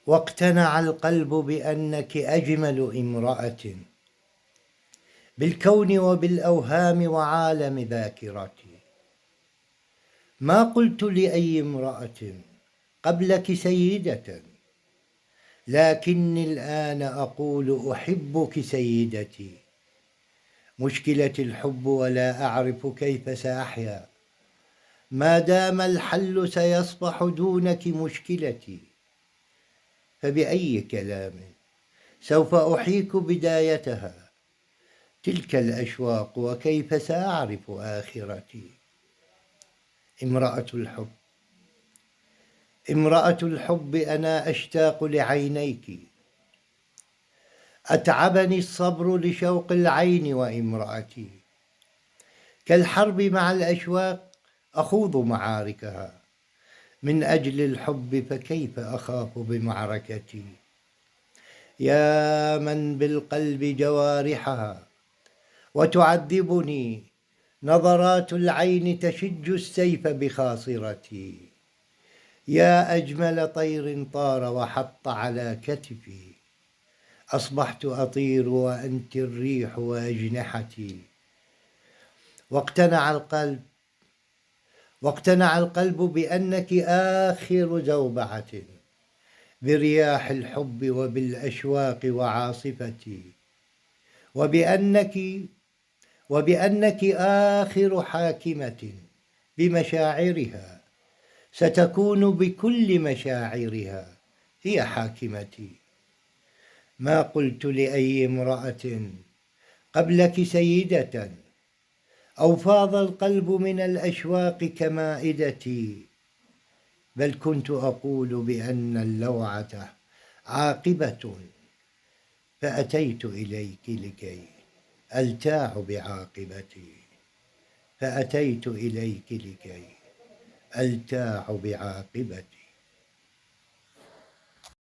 واقتنع القلب بأنك أجمل امرأة بالكون وبالأوهام وعالم ذاكرتي. ما قلت لأي امرأة قبلك سيدة، لكني الآن أقول أحبك سيدتي. مشكلتي الحب ولا أعرف كيف سأحيا ما دام الحل سيصبح دونك مشكلتي. فبأي كلام سوف أحيك بدايتها تلك الأشواق، وكيف سأعرف آخرتي؟ امرأة الحب أنا أشتاق لعينيك، أتعبني الصبر لشوق العين وامرأتي. كالحرب مع الأشواق أخوض معاركها، من أجل الحب فكيف أخاف بمعركتي؟ يا من بالقلب جوارحها وتعذبني نظرات العين تشج السيف بخاصرتي. يا أجمل طير طار وحط على كتفي، أصبحت أطير وأنت الريح وأجنحتي. واقتنع القلب بأنك آخر زوبعة برياح الحب وبالأشواق وعاصفتي، وبأنك آخر حاكمة بمشاعرها، ستكون بكل مشاعرها هي حاكمتي. ما قلت لأي امرأة قبلك سيدة، أو فاض القلب من الأشواق كمائدتي، بل كنت أقول بأن اللوعة عاقبة، فأتيت إليك لكي ألتاع بعاقبتي. فأتيت إليك لكي ألتاع بعاقبتي.